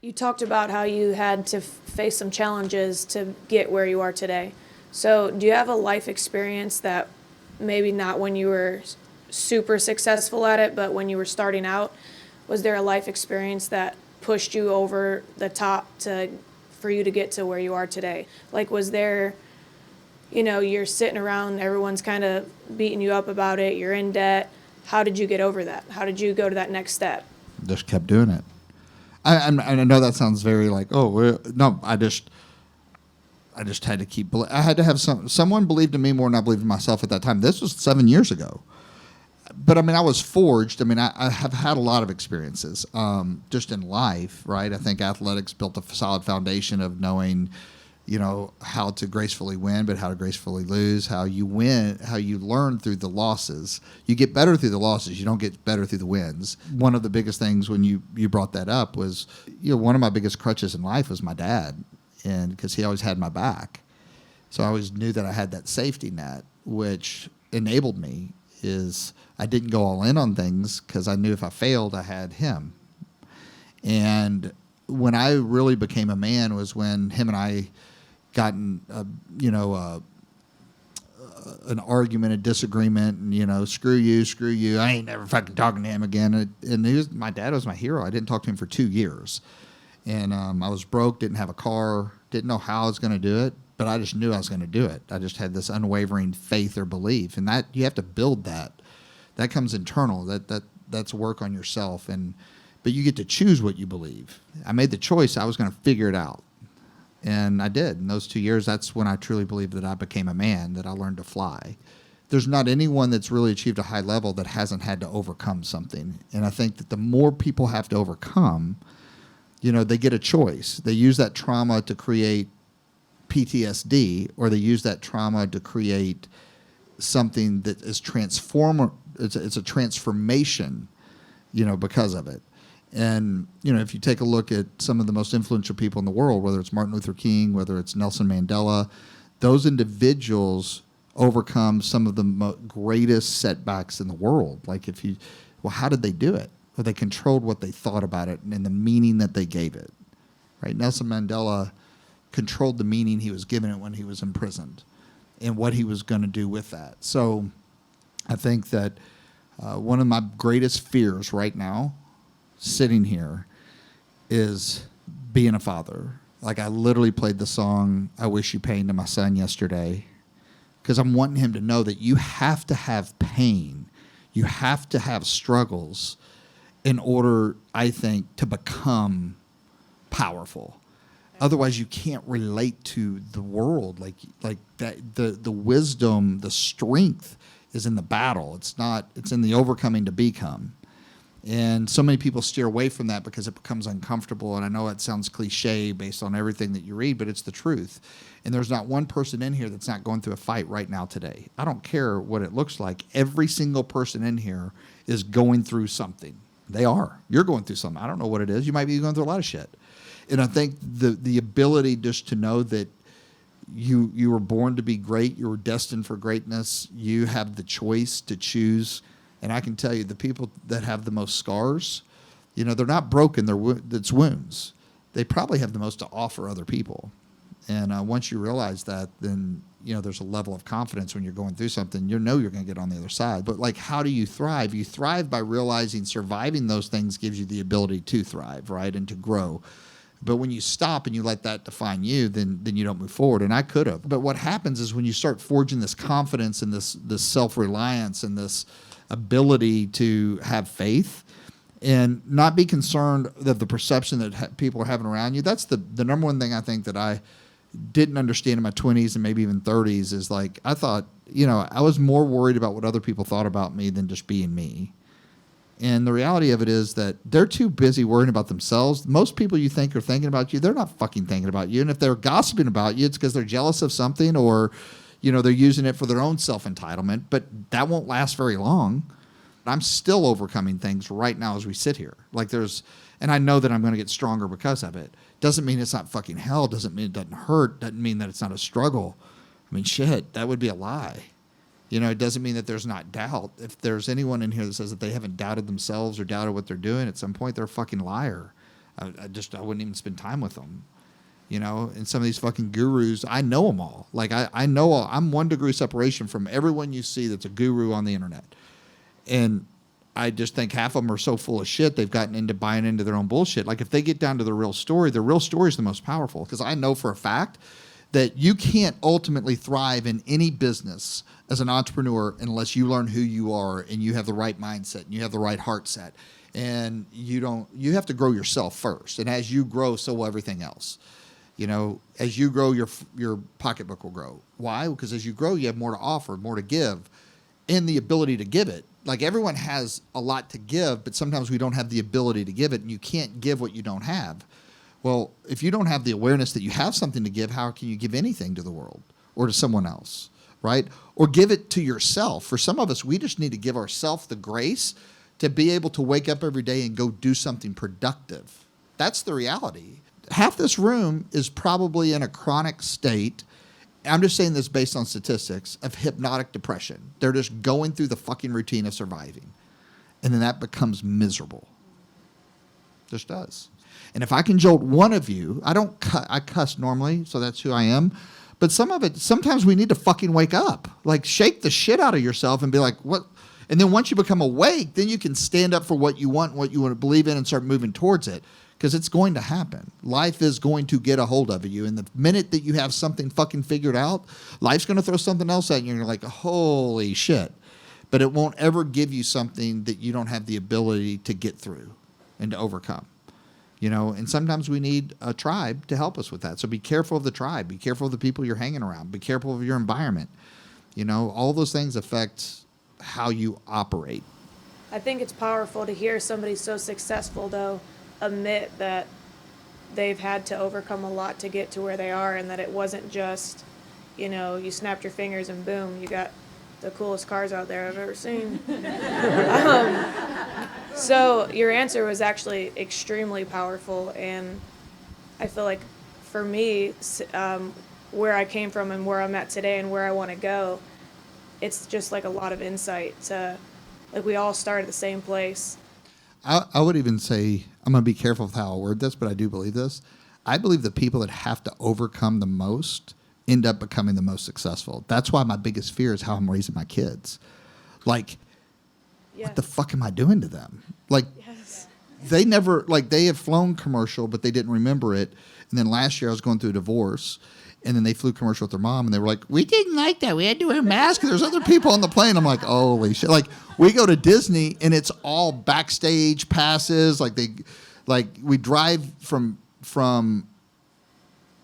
You talked about how you had to face some challenges to get where you are today. So, do you have a life experience that maybe not when you were super successful at it, but when you were starting out, was there a life experience that pushed you over the top to for you to get to where you are today? Like, was there, you're sitting around, everyone's kind of beating you up about it, you're in debt. How did you get over that? How did you go to that next step? Just kept doing it. I know that sounds very like, oh, no, I just had to keep. I had to have someone believed in me more than I believed in myself at that time. This was 7 years ago. But I mean, I was forged. I mean, I have had a lot of experiences just in life, right? I think athletics built a solid foundation of knowing, how to gracefully win, but how to gracefully lose, how you win, how you learn through the losses. You get better through the losses. You don't get better through the wins. One of the biggest things when you brought that up was, one of my biggest crutches in life was my dad, and because he always had my back. So I always knew that I had that safety net, which enabled me is I didn't go all in on things because I knew if I failed, I had him. And when I really became a man was when him and I got in, an argument, a disagreement, and screw you, I ain't never fucking talking to him again. And my dad was my hero. I didn't talk to him for 2 years, and I was broke, didn't have a car, didn't know how I was going to do it, but I just knew I was going to do it. I just had this unwavering faith or belief, and that you have to build that. That comes internal. That's work on yourself, but you get to choose what you believe. I made the choice. I was going to figure it out. And I did. In those 2 years, that's when I truly believed that I became a man, that I learned to fly. There's not anyone that's really achieved a high level that hasn't had to overcome something. And I think that the more people have to overcome, they get a choice. They use that trauma to create PTSD, or they use that trauma to create something that is it's a transformation, because of it. And, if you take a look at some of the most influential people in the world, whether it's Martin Luther King, whether it's Nelson Mandela, those individuals overcome some of the greatest setbacks in the world. Like how did they do it? Well, they controlled what they thought about it and the meaning that they gave it, right? Nelson Mandela controlled the meaning he was given it when he was imprisoned and what he was going to do with that. So I think that one of my greatest fears right now sitting here is being a father. Like I literally played the song I Wish You Pain to my son yesterday because I'm wanting him to know that you have to have pain. You have to have struggles in order, I think, to become powerful. Otherwise, you can't relate to the world like that. The wisdom, the strength is in the battle. It's in the overcoming to become. And so many people steer away from that because it becomes uncomfortable. And I know it sounds cliche based on everything that you read, but it's the truth. And there's not one person in here that's not going through a fight right now today. I don't care what it looks like. Every single person in here is going through something. They are. You're going through something. I don't know what it is. You might be going through a lot of shit. And I think the ability just to know that you were born to be great, you were destined for greatness, you have the choice to choose. And I can tell you, the people that have the most scars, they're not broken. It's wounds. They probably have the most to offer other people. And once you realize that, then, there's a level of confidence when you're going through something. You're going to get on the other side. But, how do you thrive? You thrive by realizing surviving those things gives you the ability to thrive, right, and to grow. But when you stop and you let that define you, then you don't move forward. And I could have. But what happens is when you start forging this confidence and this self-reliance and this ability to have faith and not be concerned that the perception that people are having around you, that's the number one thing I think that I didn't understand in my 20s and maybe even 30s is I thought, I was more worried about what other people thought about me than just being me. And the reality of it is that they're too busy worrying about themselves. Most people you think are thinking about you, they're not fucking thinking about you. And if they're gossiping about you, it's because they're jealous of something or they're using it for their own self-entitlement, but that won't last very long. I'm still overcoming things right now as we sit here. And I know that I'm going to get stronger because of it. Doesn't mean it's not fucking hell. Doesn't mean it doesn't hurt. Doesn't mean that it's not a struggle. I mean, shit, that would be a lie. It doesn't mean that there's not doubt. If there's anyone in here that says that they haven't doubted themselves or doubted what they're doing at some point, they're a fucking liar. I wouldn't even spend time with them. You know, and some of these fucking gurus, I know them all. Like, I know I'm 1 degree separation from everyone you see that's a guru on the internet. And I just think half of them are so full of shit, they've gotten into buying into their own bullshit. Like, if they get down to the real story is the most powerful. Because I know for a fact that you can't ultimately thrive in any business as an entrepreneur unless you learn who you are and you have the right mindset and you have the right heart set. And you have to grow yourself first. And as you grow, so will everything else. You know, as you grow, your pocketbook will grow. Why? Because as you grow, you have more to offer, more to give, and the ability to give it. Like, everyone has a lot to give, but sometimes we don't have the ability to give it, and you can't give what you don't have. Well, if you don't have the awareness that you have something to give, how can you give anything to the world or to someone else, right? Or give it to yourself. For some of us, we just need to give ourselves the grace to be able to wake up every day and go do something productive. That's the reality. Half this room is probably in a chronic state, I'm just saying this based on statistics, of hypnotic depression. They're just going through the fucking routine of surviving. And then that becomes miserable. Just does. And if I can jolt one of you, I cuss normally, so that's who I am. But sometimes we need to fucking wake up. Like, shake the shit out of yourself and be like, what? And then once you become awake, then you can stand up for what you want, what you want to believe in, and start moving towards it. Because it's going to happen. Life is going to get a hold of you. And the minute that you have something fucking figured out, life's going to throw something else at you. And you're like, holy shit. But it won't ever give you something that you don't have the ability to get through and to overcome. You know, and sometimes we need a tribe to help us with that. So be careful of the tribe. Be careful of the people you're hanging around. Be careful of your environment. You know, all those things affect how you operate. I think it's powerful to hear somebody so successful, though, admit that they've had to overcome a lot to get to where they are, and that it wasn't just, you know, you snapped your fingers and boom, you got the coolest cars out there I've ever seen. So your answer was actually extremely powerful, and I feel like for me, where I came from and where I'm at today and where I want to go, it's just like a lot of insight to, like, we all start at the same place. I would even say, I'm going to be careful with how I word this, but I do believe this. I believe the people that have to overcome the most end up becoming the most successful. That's why my biggest fear is how I'm raising my kids. Like, what the fuck am I doing to them? Like, they never, like, they have flown commercial, but they didn't remember it. And then last year I was going through a divorce, and then they flew commercial with their mom, and they were like, we didn't like that. We had to wear a mask. There's other people on the plane. I'm like, holy shit. Like, we go to Disney, and it's all backstage passes. Like, we drive from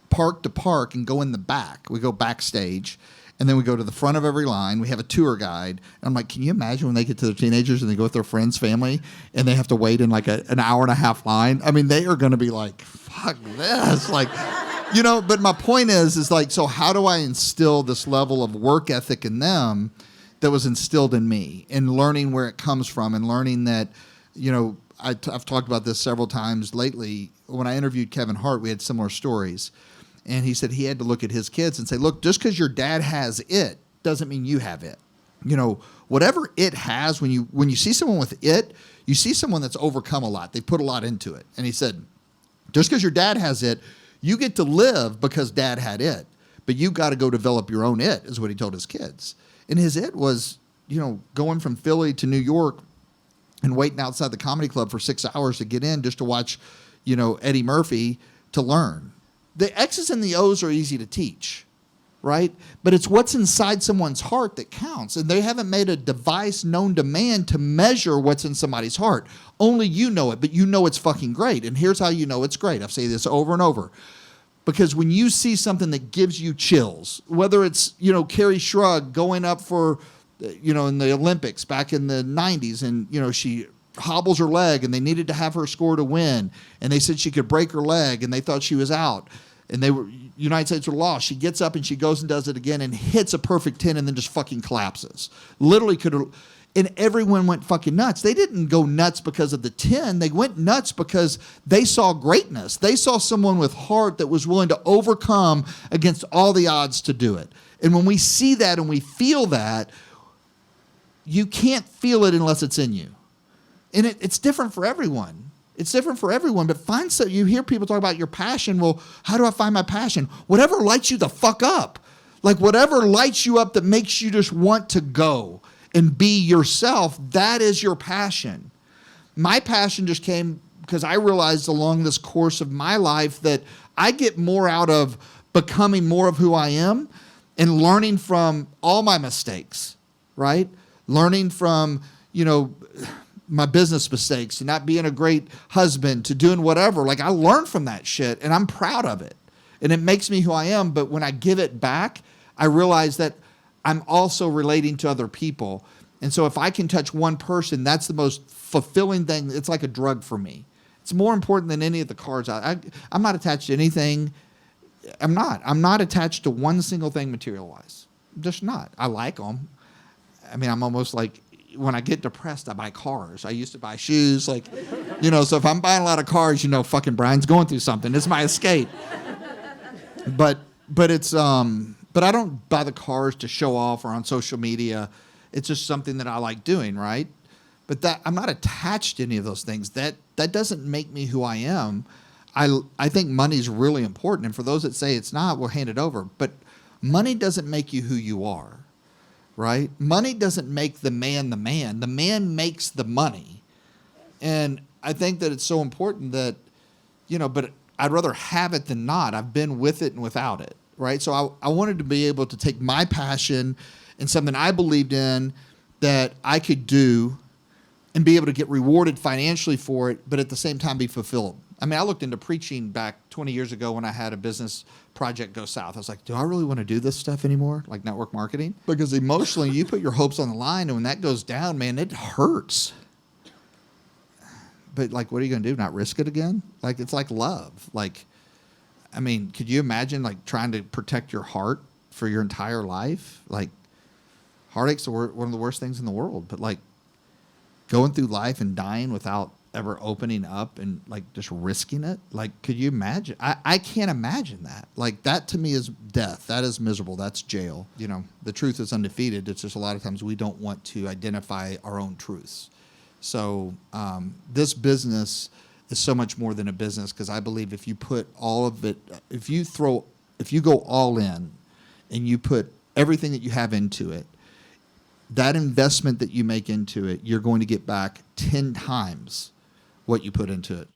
park to park and go in the back. We go backstage, and then we go to the front of every line. We have a tour guide. And I'm like, can you imagine when they get to the teenagers and they go with their friends' family, and they have to wait in like an hour and a half line? I mean, they are going to be like, fuck this. Like, you know, but my point is like, so how do I instill this level of work ethic in them that was instilled in me, and learning where it comes from, and learning that, you know, I've talked about this several times lately. When I interviewed Kevin Hart, we had similar stories. And he said he had to look at his kids and say, look, just because your dad has it doesn't mean you have it. You know, whatever it has, when you see someone with it, you see someone that's overcome a lot. They put a lot into it. And he said, just because your dad has it, you get to live because dad had it. But you got to go develop your own it, is what he told his kids. And his it was, you know, going from Philly to New York and waiting outside the comedy club for 6 hours to get in just to watch, you know, Eddie Murphy to learn. The X's and the O's are easy to teach, right? But it's what's inside someone's heart that counts. And they haven't made a device known to man to measure what's in somebody's heart. Only you know it, but you know it's fucking great. And here's how you know it's great. I've said this over and over. Because when you see something that gives you chills, whether it's, you know, Carrie Shrug going up for, you know, in the Olympics back in the 90s, and, you know, she hobbles her leg and they needed to have her score to win, and they said she could break her leg and they thought she was out, and United States were lost. She gets up and she goes and does it again and hits a perfect 10 and then just fucking collapses. Literally and everyone went fucking nuts. They didn't go nuts because of the 10. They went nuts because they saw greatness. They saw someone with heart that was willing to overcome against all the odds to do it. And when we see that and we feel that, you can't feel it unless it's in you. And it's different for everyone. It's different for everyone, but you hear people talk about your passion. Well, how do I find my passion? Whatever lights you the fuck up. Like whatever lights you up that makes you just want to go and be yourself, that is your passion. My passion just came because I realized along this course of my life that I get more out of becoming more of who I am and learning from all my mistakes, right? Learning from, my business mistakes, to not being a great husband, to doing whatever. Like I learned from that shit and I'm proud of it. And it makes me who I am. But when I give it back, I realize that I'm also relating to other people. And so if I can touch one person, that's the most fulfilling thing. It's like a drug for me. It's more important than any of the cars I'm not attached to anything. I'm not attached to one single thing material-wise. I'm just not. I like them. I mean, I'm almost like, when I get depressed, I buy cars. I used to buy shoes, so if I'm buying a lot of cars, fucking Brian's going through something. It's my escape. But it's, but I don't buy the cars to show off or on social media. It's just something that I like doing, right? But that I'm not attached to any of those things. That doesn't make me who I am. I think money's really important. And for those that say it's not, we'll hand it over. But money doesn't make you who you are. Right? Money doesn't make the man the man. The man makes the money. And I think that it's so important that, but I'd rather have it than not. I've been with it and without it, right? So I wanted to be able to take my passion and something I believed in that I could do and be able to get rewarded financially for it, but at the same time be fulfilled. I mean, I looked into preaching back 20 years ago when I had a business project go south. I was like, do I really want to do this stuff anymore? Like network marketing? Because emotionally, you put your hopes on the line, and when that goes down, man, it hurts. But like, what are you going to do? Not risk it again? Like, it's like love. Like, I mean, could you imagine like trying to protect your heart for your entire life? Like, heartache's one of the worst things in the world. But like, going through life and dying without ever opening up and like just risking it, like, could you imagine? I can't imagine that. Like, that to me is death. That is miserable. That's jail. The truth is undefeated. It's just a lot of times we don't want to identify our own truths. So this business is so much more than a business, because I believe if you put all of it, if you go all in and you put everything that you have into it, that investment that you make into it, you're going to get back 10 times what you put into it.